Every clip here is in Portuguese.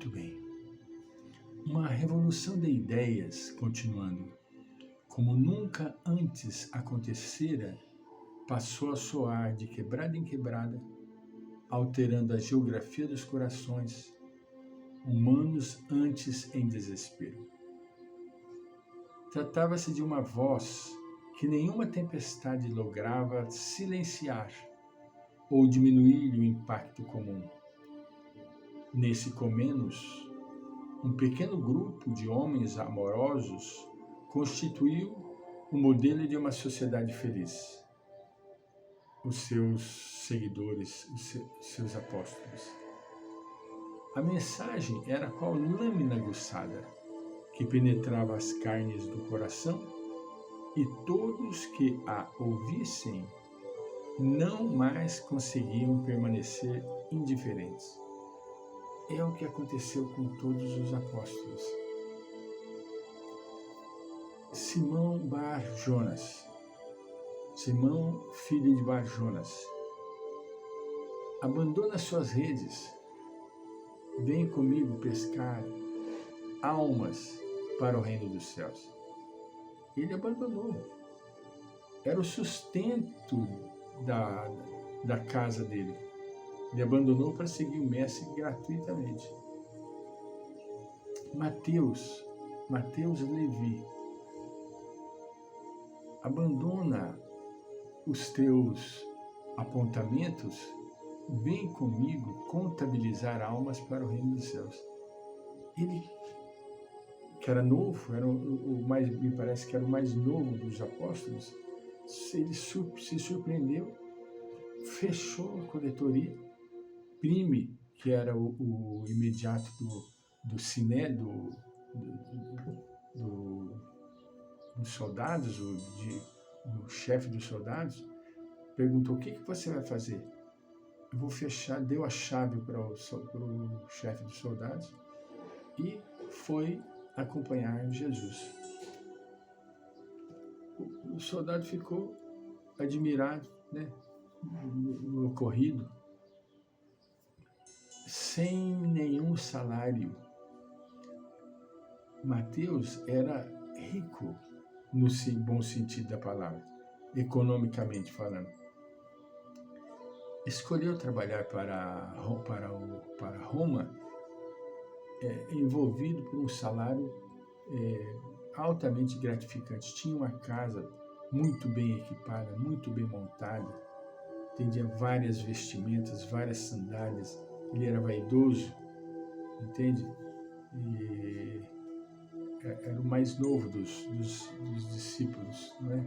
Muito bem. Uma revolução de ideias, continuando, como nunca antes acontecera, passou a soar de quebrada em quebrada, alterando a geografia dos corações, humanos antes em desespero. Tratava-se de uma voz que nenhuma tempestade lograva silenciar ou diminuir o impacto comum. Nesse comenos, um pequeno grupo de homens amorosos constituiu o modelo de uma sociedade feliz. Os seus seguidores, seus apóstolos. A mensagem era qual lâmina aguçada, que penetrava as carnes do coração, e todos que a ouvissem não mais conseguiam permanecer indiferentes. É o que aconteceu com todos os apóstolos. Simão Bar Jonas, Simão, filho de Bar Jonas, abandona suas redes, vem comigo pescar almas para o reino dos céus. Ele abandonou. Era o sustento da casa dele. Ele abandonou para seguir o mestre gratuitamente. Mateus Levi, abandona os teus apontamentos, vem comigo contabilizar almas para o reino dos céus. Ele, que era novo, me parece que era o mais novo dos apóstolos, ele se surpreendeu, fechou a coletoria. Prime, que era o imediato do Siné, dos soldados, do chefe dos soldados, perguntou: o que você vai fazer? Eu vou fechar, deu a chave para o chefe dos soldados e foi acompanhar Jesus. O soldado ficou admirado, né, no ocorrido, sem nenhum salário. Mateus era rico, no bom sentido da palavra, economicamente falando. Escolheu trabalhar para Roma, envolvido por um salário altamente gratificante. Tinha uma casa muito bem equipada, muito bem montada, tinha várias vestimentas, várias sandálias. Ele era vaidoso, entende? E era o mais novo dos discípulos, não é?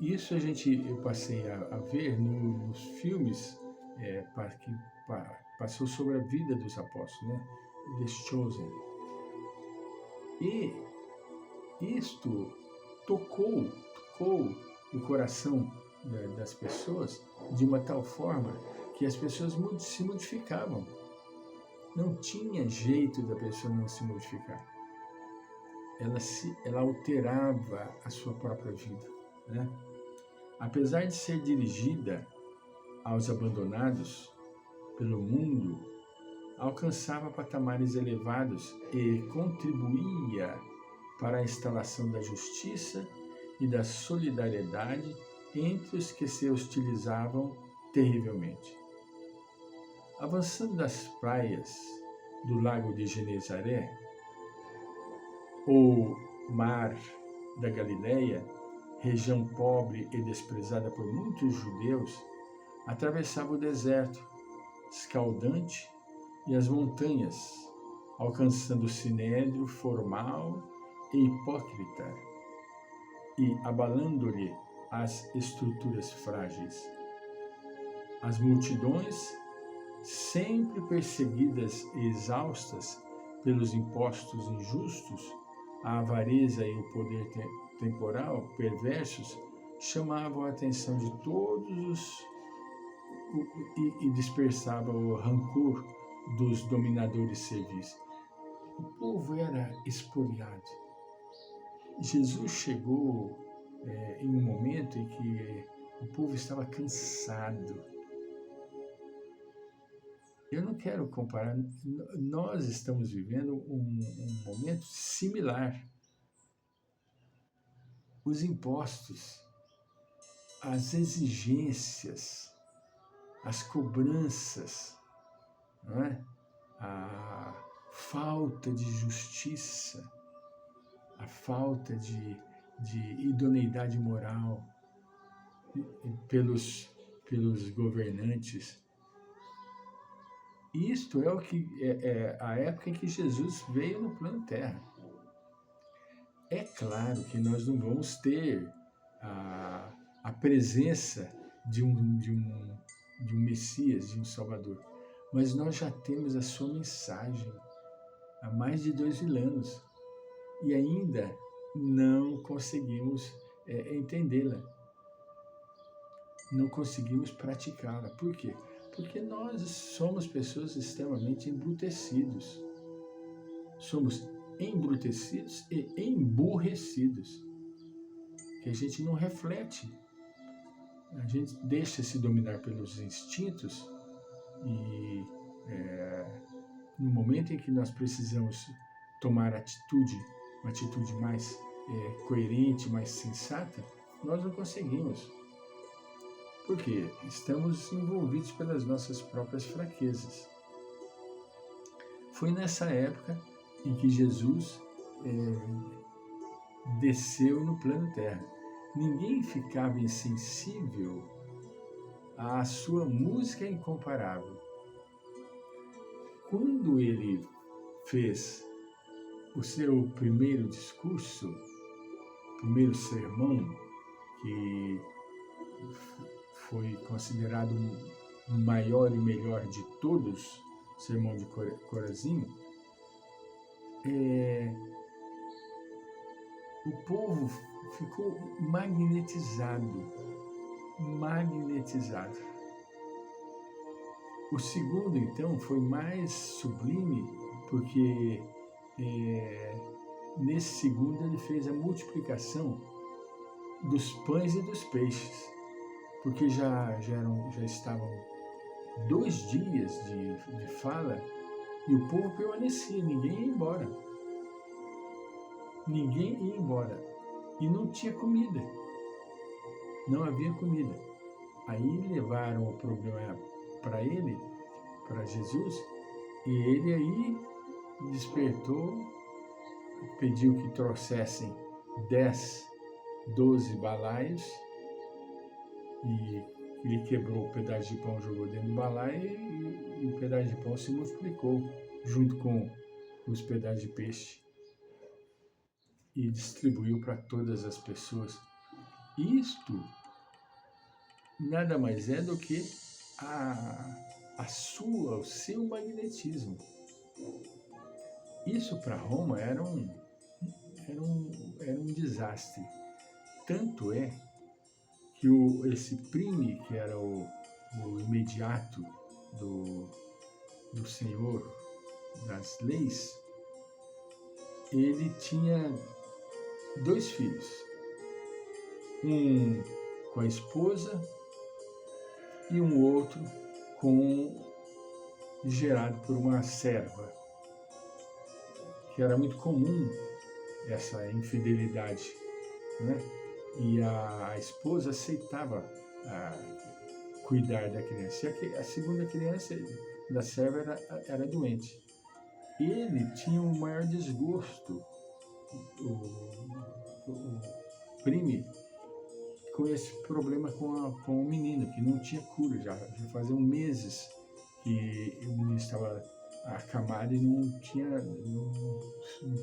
Isso eu passei a ver nos filmes que passou sobre a vida dos apóstolos, né? The Chosen. E isto tocou o coração das pessoas de uma tal forma que as pessoas se modificavam. Não tinha jeito da pessoa não se modificar. Ela alterava a sua própria vida, né? Apesar de ser dirigida aos abandonados pelo mundo, alcançava patamares elevados e contribuía para a instalação da justiça e da solidariedade entre os que se hostilizavam terrivelmente. Avançando das praias do Lago de Genezaré, ou Mar da Galileia, região pobre e desprezada por muitos judeus, atravessava o deserto escaldante e as montanhas, alcançando o sinédrio formal e hipócrita e abalando-lhe as estruturas frágeis. As multidões, sempre perseguidas e exaustas pelos impostos injustos, a avareza e o poder temporal perversos, chamavam a atenção de todos e dispersavam o rancor dos dominadores civis. O povo era espoliado. Jesus chegou em um momento em que o povo estava cansado. Eu não quero comparar, nós estamos vivendo um momento similar. Os impostos, as exigências, as cobranças, não é? A falta de justiça, a falta de idoneidade moral pelos governantes. Isto é o que é a época em que Jesus veio no plano Terra. É claro que nós não vamos ter a presença de um Messias, de um Salvador, mas nós já temos a sua mensagem há mais de 2000 anos e ainda não conseguimos entendê-la, não conseguimos praticá-la. Por quê? Porque nós somos pessoas extremamente embrutecidos. Somos embrutecidos e emburrecidos, que a gente não reflete. A gente deixa se dominar pelos instintos e no momento em que nós precisamos tomar atitude, uma atitude mais coerente, mais sensata, nós não conseguimos. Porque estamos envolvidos pelas nossas próprias fraquezas. Foi nessa época em que Jesus desceu no plano Terra. Ninguém ficava insensível à sua música incomparável. Quando ele fez o seu primeiro discurso, primeiro sermão, que foi considerado o maior e melhor de todos, o sermão de Corazim, o povo ficou magnetizado. O segundo, então, foi mais sublime, porque nesse segundo ele fez a multiplicação dos pães e dos peixes, porque já estavam 2 dias de fala e o povo permanecia, ninguém ia embora. E não tinha comida, não havia comida. Aí levaram o problema para ele, para Jesus, e ele aí despertou, pediu que trouxessem 12 balaios, e ele quebrou o pedaço de pão, jogou dentro do balaio e o pedaço de pão se multiplicou junto com os pedaços de peixe e distribuiu para todas as pessoas. Isto nada mais é do que o seu magnetismo. Isso para Roma era um desastre. Tanto é que esse Prime, que era o imediato do Senhor das leis, ele tinha 2 filhos. Um com a esposa e um outro gerado por uma serva, que era muito comum essa infidelidade, né? E a esposa aceitava cuidar da criança. E a segunda criança da serva era doente. Ele tinha um maior desgosto, o Prime, com esse problema com o menino, que não tinha cura, já faziam meses que o menino estava acamado e não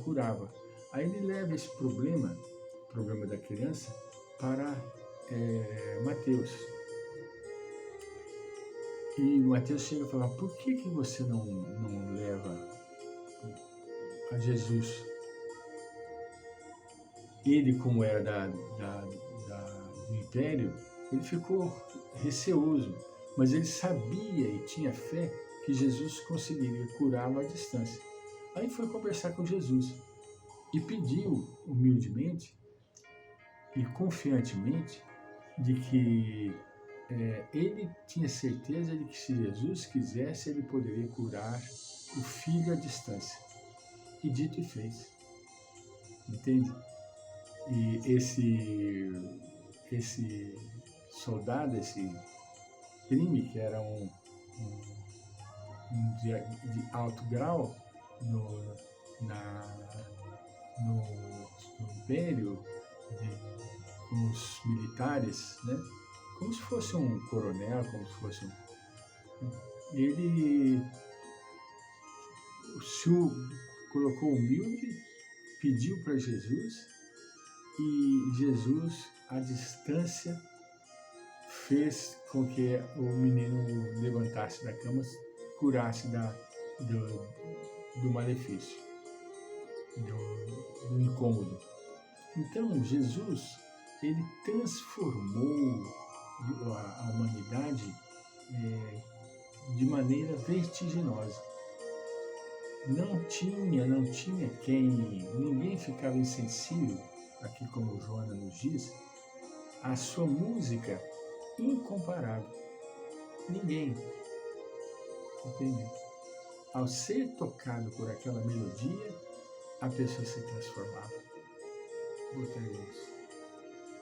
curava. Aí ele leva esse problema da criança, para Mateus. E Mateus chega e fala: por que você não leva a Jesus? Ele, como era do império, ele ficou receoso, mas ele sabia e tinha fé que Jesus conseguiria curá-lo à distância. Aí foi conversar com Jesus e pediu humildemente e confiantemente de que ele tinha certeza de que se Jesus quisesse, ele poderia curar o filho à distância. E dito e fez, entende? E esse soldado, esse crime, que era de alto grau no, na, no Império, com os militares, né? Como se fosse um coronel, como se fosse ele se colocou humilde, pediu para Jesus e Jesus, à distância, fez com que o menino levantasse da cama, curasse do malefício, do incômodo. Então, Jesus, ele transformou a humanidade de maneira vertiginosa. Não tinha ninguém ficava insensível, aqui como o Joana nos diz, a sua música incomparável. Ninguém, entende? Ao ser tocado por aquela melodia, a pessoa se transformava. Botaria isso.